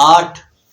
8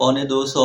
250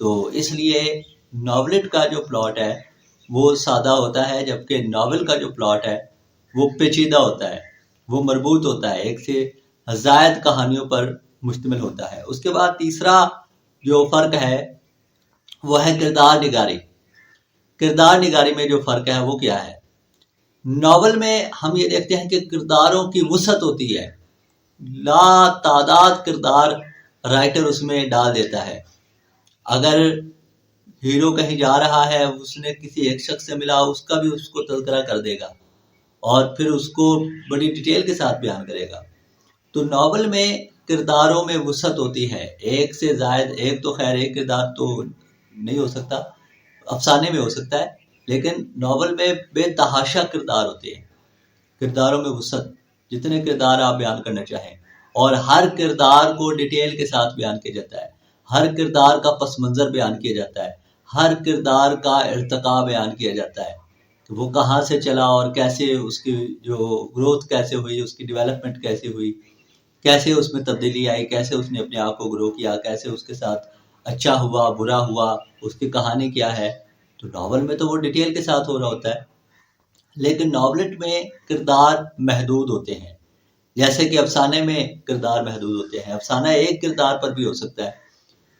تو اس لیے ناولٹ کا جو پلاٹ ہے وہ سادہ ہوتا ہے، جبکہ ناول کا جو پلاٹ ہے وہ پیچیدہ ہوتا ہے، وہ مربوط ہوتا ہے، ایک سے زائد کہانیوں پر مشتمل ہوتا ہے۔ اس کے بعد تیسرا جو فرق ہے وہ ہے کردار نگاری۔ کردار نگاری میں جو فرق ہے وہ کیا ہے؟ ناول میں ہم یہ دیکھتے ہیں کہ کرداروں کی وسعت ہوتی ہے، لا تعداد کردار رائٹر اس میں ڈال دیتا ہے۔ اگر ہیرو کہیں جا رہا ہے، اس نے کسی ایک شخص سے ملا، اس کا بھی اس کو تذکرہ کر دے گا اور پھر اس کو بڑی ڈیٹیل کے ساتھ بیان کرے گا۔ تو ناول میں کرداروں میں وسعت ہوتی ہے، ایک سے زائد، ایک تو خیر ایک کردار تو نہیں ہو سکتا، افسانے میں ہو سکتا ہے، لیکن ناول میں بے تحاشا کردار ہوتے ہیں، کرداروں میں وسعت، جتنے کردار آپ بیان کرنا چاہیں، اور ہر کردار کو ڈیٹیل کے ساتھ بیان کیا جاتا ہے، ہر کردار کا پس منظر بیان کیا جاتا ہے، ہر کردار کا ارتقاء بیان کیا جاتا ہے کہ وہ کہاں سے چلا اور کیسے اس کی جو گروتھ کیسے ہوئی، اس کی ڈیولپمنٹ کیسے ہوئی، کیسے اس میں تبدیلی آئی، کیسے اس نے اپنے آپ کو گرو کیا، کیسے اس کے ساتھ اچھا ہوا برا ہوا، اس کی کہانی کیا ہے۔ تو ناول میں تو وہ ڈیٹیل کے ساتھ ہو رہا ہوتا ہے، لیکن ناولٹ میں کردار محدود ہوتے ہیں، جیسے کہ افسانے میں کردار محدود ہوتے ہیں، افسانہ ایک کردار پر بھی ہو سکتا ہے،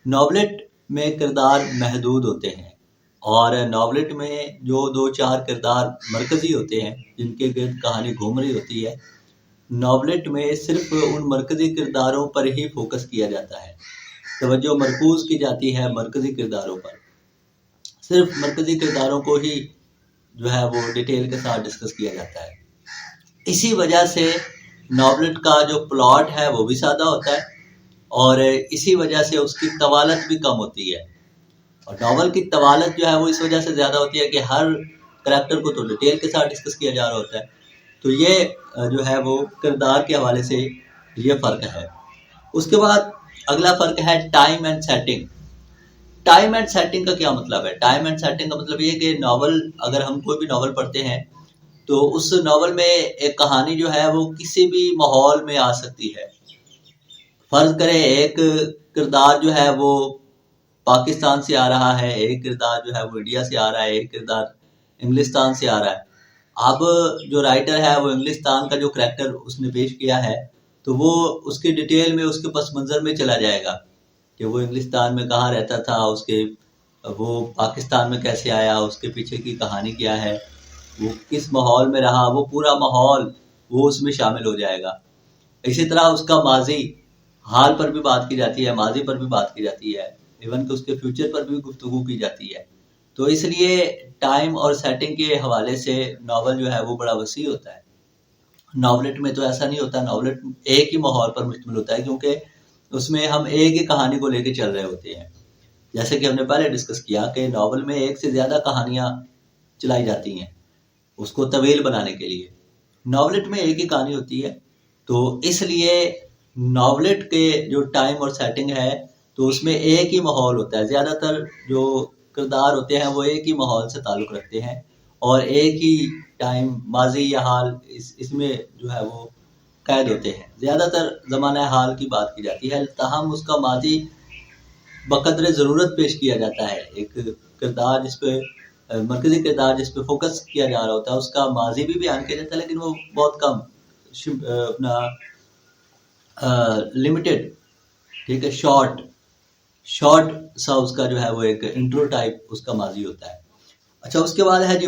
ناولٹ میں کردار محدود ہوتے ہیں، اور ناولٹ میں جو 2-4 کردار مرکزی ہوتے ہیں جن کے گرد کہانی گھوم رہی ہوتی ہے، ناولٹ میں صرف ان مرکزی کرداروں پر ہی فوکس کیا جاتا ہے، توجہ مرکوز کی جاتی ہے مرکزی کرداروں پر، صرف مرکزی کرداروں کو ہی جو ہے وہ ڈیٹیل کے ساتھ ڈسکس کیا جاتا ہے۔ اسی وجہ سے ناولٹ کا جو پلاٹ ہے وہ بھی سادہ ہوتا ہے، اور اسی وجہ سے اس کی طوالت بھی کم ہوتی ہے، اور ناول کی طوالت جو ہے وہ اس وجہ سے زیادہ ہوتی ہے کہ ہر کریکٹر کو تو ڈیٹیل کے ساتھ ڈسکس کیا جا رہا ہوتا ہے۔ تو یہ جو ہے وہ کردار کے حوالے سے یہ فرق ہے۔ اس کے بعد اگلا فرق ہے time and setting. Time and setting کا کیا مطلب ہے؟ ٹائم اینڈ سیٹنگ کا مطلب یہ کہ ناول، اگر ہم کوئی بھی ناول پڑھتے ہیں تو اس ناول میں ایک کہانی جو ہے وہ کسی بھی ماحول میں آ سکتی ہے۔ فرض کریں ایک کردار جو ہے وہ پاکستان سے آ رہا ہے، ایک کردار جو ہے وہ انڈیا سے آ رہا ہے، ایک کردار انگلستان سے آ رہا ہے۔ اب جو رائٹر ہے وہ انگلستان کا جو کریکٹر اس نے پیش کیا ہے تو وہ اس کی ڈیٹیل میں اس کے پس منظر میں چلا جائے گا کہ وہ انگلستان میں کہاں رہتا تھا، اس کے وہ پاکستان میں کیسے آیا، اس کے پیچھے کی کہانی کیا ہے، وہ کس ماحول میں رہا، وہ پورا ماحول وہ اس میں شامل ہو جائے گا۔ اسی طرح اس کا ماضی، حال پر بھی بات کی جاتی ہے، ماضی پر بھی بات کی جاتی ہے، ایون کہ اس کے فیوچر پر بھی گفتگو کی جاتی ہے۔ تو اس لیے ٹائم اور سیٹنگ کے حوالے سے ناول جو ہے وہ بڑا وسیع ہوتا ہے۔ ناولٹ میں تو ایسا نہیں ہوتا، ناولٹ ایک ہی ماحول پر مشتمل ہوتا ہے، کیونکہ اس میں ہم ایک ہی کہانی کو لے کے چل رہے ہوتے ہیں۔ جیسے کہ ہم نے پہلے ڈسکس کیا کہ ناول میں ایک سے زیادہ کہانیاں چلائی جاتی ہیں اس کو طویل بنانے کے لیے، ناولٹ میں ایک ہی کہانی ہوتی ہے۔ تو اس لیے ناولٹ کے جو ٹائم اور سیٹنگ ہے تو اس میں ایک ہی ماحول ہوتا ہے، زیادہ تر جو کردار ہوتے ہیں وہ ایک ہی ماحول سے تعلق رکھتے ہیں اور ایک ہی ٹائم، ماضی یا حال اس میں جو ہے وہ قید ہوتے ہیں۔ زیادہ تر زمانہ حال کی بات کی جاتی ہے، تاہم اس کا ماضی بقدر ضرورت پیش کیا جاتا ہے۔ ایک کردار جس پہ مرکزی کردار جس پہ فوکس کیا جا رہا ہوتا ہے اس کا ماضی بھی بیان کیا جاتا ہے، لیکن وہ بہت کم، اپنا لمیٹڈ، ٹھیک ہے، شارٹ سا اس کا جو ہے وہ ایک انٹرو ٹائپ اس کا ماضی ہوتا ہے۔ اچھا، اس کے بعد ہے جی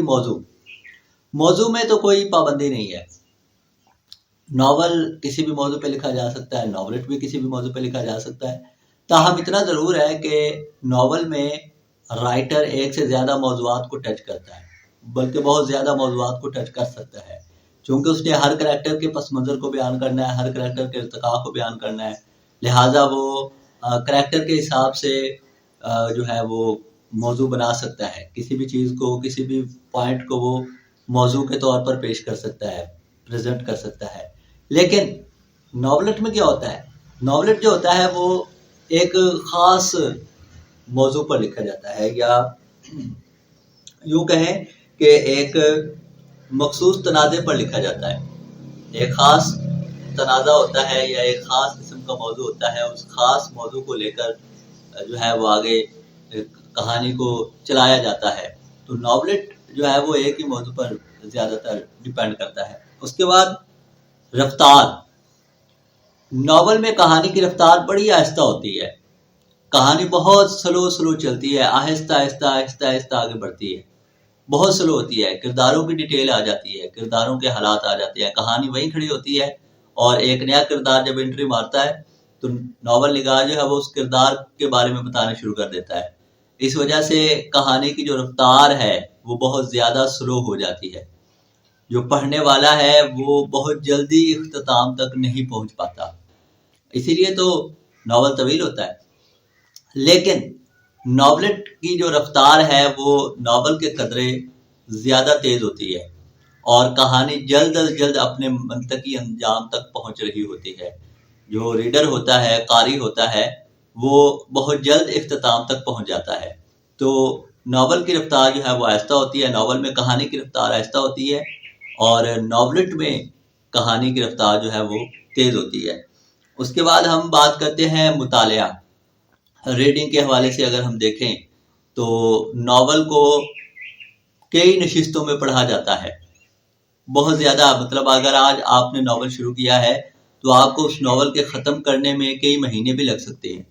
موضوع میں تو کوئی پابندی نہیں ہے، ناول کسی بھی موضوع پہ لکھا جا سکتا ہے، ناولٹ بھی کسی بھی موضوع پہ لکھا جا سکتا ہے، تاہم اتنا ضرور ہے کہ ناول میں رائٹر ایک سے زیادہ موضوعات کو ٹچ کرتا ہے، بلکہ بہت زیادہ موضوعات کو ٹچ کر سکتا ہے، چونکہ اس نے ہر کریکٹر کے پس منظر کو بیان کرنا ہے، ہر کریکٹر کے ارتقاء کو بیان کرنا ہے، لہٰذا وہ کریکٹر کے حساب سے جو ہے وہ موضوع بنا سکتا ہے، کسی بھی چیز کو، کسی بھی پوائنٹ کو وہ موضوع کے طور پر پیش کر سکتا ہے، پریزنٹ کر سکتا ہے۔ لیکن ناولٹ میں کیا ہوتا ہے؟ ناولٹ جو ہوتا ہے وہ ایک خاص موضوع پر لکھا جاتا ہے، یا یوں کہیں کہ ایک مخصوص تنازع پر لکھا جاتا ہے، ایک خاص تنازع ہوتا ہے یا ایک خاص قسم کا موضوع ہوتا ہے، اس خاص موضوع کو لے کر جو ہے وہ آگے کہانی کو چلایا جاتا ہے. تو ناولٹ جو ہے وہ ایک ہی موضوع پر زیادہ تر ڈیپینڈ کرتا ہے. اس کے بعد رفتار. ناول میں کہانی کی رفتار بڑی آہستہ ہوتی ہے. کہانی بہت سلو چلتی ہے، آہستہ آہستہ آگے بڑھتی ہے، بہت سلو ہوتی ہے. کرداروں کی ڈیٹیل آ جاتی ہے، کرداروں کے حالات آ جاتے ہیں. کہانی وہیں کھڑی ہوتی ہے اور ایک نیا کردار جب انٹری مارتا ہے تو ناول نگار جو ہے وہ اس کردار کے بارے میں بتانا شروع کر دیتا ہے. اس وجہ سے کہانی کی جو رفتار ہے وہ بہت زیادہ سلو ہو جاتی ہے. جو پڑھنے والا ہے وہ بہت جلدی اختتام تک نہیں پہنچ پاتا. اسی لیے تو ناول طویل ہوتا ہے. لیکن ناولٹ کی جو رفتار ہے وہ ناول کے قدرے زیادہ تیز ہوتی ہے اور کہانی جلد از جلد اپنے منطقی انجام تک پہنچ رہی ہوتی ہے. جو ریڈر ہوتا ہے، قاری ہوتا ہے، وہ بہت جلد اختتام تک پہنچ جاتا ہے. تو ناول کی رفتار جو ہے وہ آہستہ ہوتی ہے، ناول میں کہانی کی رفتار آہستہ ہوتی ہے اور ناولٹ میں کہانی کی رفتار جو ہے وہ تیز ہوتی ہے. اس کے بعد ہم بات کرتے ہیں مطالعہ. ریڈنگ کے حوالے سے اگر ہم دیکھیں تو ناول کو کئی نشستوں میں پڑھا جاتا ہے. بہت زیادہ، مطلب اگر آج آپ نے ناول شروع کیا ہے تو آپ کو اس ناول کے ختم کرنے میں کئی مہینے بھی لگ سکتے ہیں.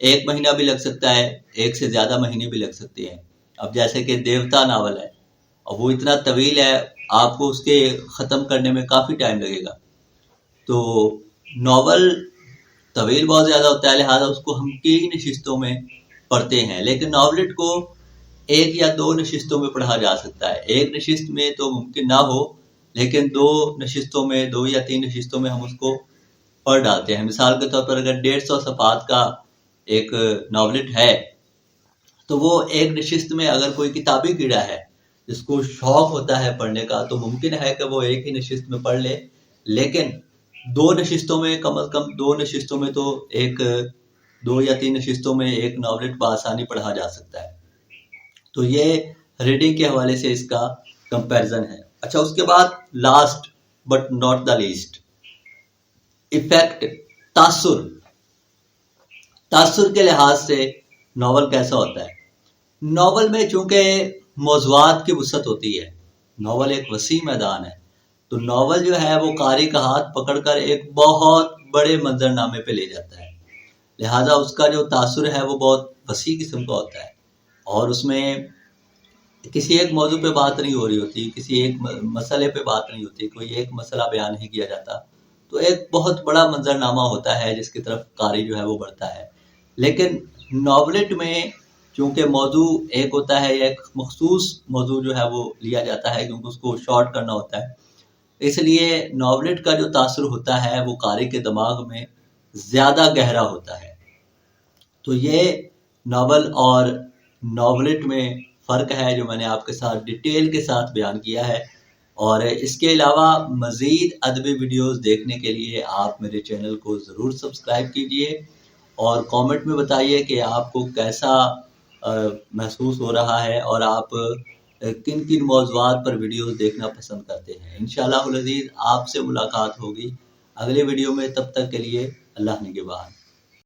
1 مہینہ بھی لگ سکتا ہے، 1 سے زیادہ مہینے بھی لگ سکتے ہیں. اب جیسے کہ دیوتا ناول ہے اور وہ اتنا طویل ہے، آپ کو اس کے ختم کرنے میں کافی ٹائم لگے گا. تو ناول طویل بہت زیادہ ہوتا ہے، لہٰذا اس کو ہم کئی نشستوں میں پڑھتے ہیں. لیکن ناولٹ کو 1 یا 2 نشستوں میں پڑھا جا سکتا ہے. 1 نشست میں تو ممکن نہ ہو، لیکن 2 نشستوں میں، 2 یا 3 نشستوں میں ہم اس کو پڑھ ڈالتے ہیں. مثال کے طور پر اگر 150 صفحات کا ایک ناولٹ ہے تو وہ 1 نشست میں، اگر کوئی کتابی کیڑا ہے جس کو شوق ہوتا ہے پڑھنے کا، تو ممکن ہے کہ وہ 1 ہی نشست میں پڑھ لے. لیکن 2 نشستوں میں، کم از کم 2 نشستوں میں تو 2 یا 3 نشستوں میں ایک ناولٹ بآسانی پڑھا جا سکتا ہے. تو یہ ریڈنگ کے حوالے سے اس کا کمپیرزن ہے. اچھا، اس کے بعد last but not the least, effect, تاثر کے لحاظ سے ناول کیسا ہوتا ہے. ناول میں چونکہ موضوعات کی وسعت ہوتی ہے، ناول ایک وسیع میدان ہے، تو ناول جو ہے وہ قاری کا ہاتھ پکڑ کر ایک بہت بڑے منظر نامے پہ لے جاتا ہے. لہٰذا اس کا جو تاثر ہے وہ بہت وسیع قسم کا ہوتا ہے اور اس میں کسی ایک موضوع پہ بات نہیں ہو رہی ہوتی، کسی ایک مسئلے پہ بات نہیں ہوتی، کوئی ایک مسئلہ بیان نہیں کیا جاتا. تو ایک بہت بڑا منظر نامہ ہوتا ہے جس کی طرف قاری جو ہے وہ بڑھتا ہے. لیکن ناولٹ میں چونکہ موضوع ایک ہوتا ہے، ایک مخصوص موضوع جو ہے وہ لیا جاتا ہے کیونکہ اس کو شارٹ کرنا ہوتا ہے، اس لیے ناولٹ کا جو تاثر ہوتا ہے وہ قاری کے دماغ میں زیادہ گہرا ہوتا ہے. تو یہ ناول اور ناولٹ میں فرق ہے جو میں نے آپ کے ساتھ ڈیٹیل کے ساتھ بیان کیا ہے. اور اس کے علاوہ مزید ادبی ویڈیوز دیکھنے کے لیے آپ میرے چینل کو ضرور سبسکرائب کیجئے اور کامنٹ میں بتائیے کہ آپ کو کیسا محسوس ہو رہا ہے اور آپ کن کن موضوعات پر ویڈیوز دیکھنا پسند کرتے ہیں. انشاءاللہ العزیز آپ سے ملاقات ہوگی اگلے ویڈیو میں. تب تک کے لیے اللہ نگہبان.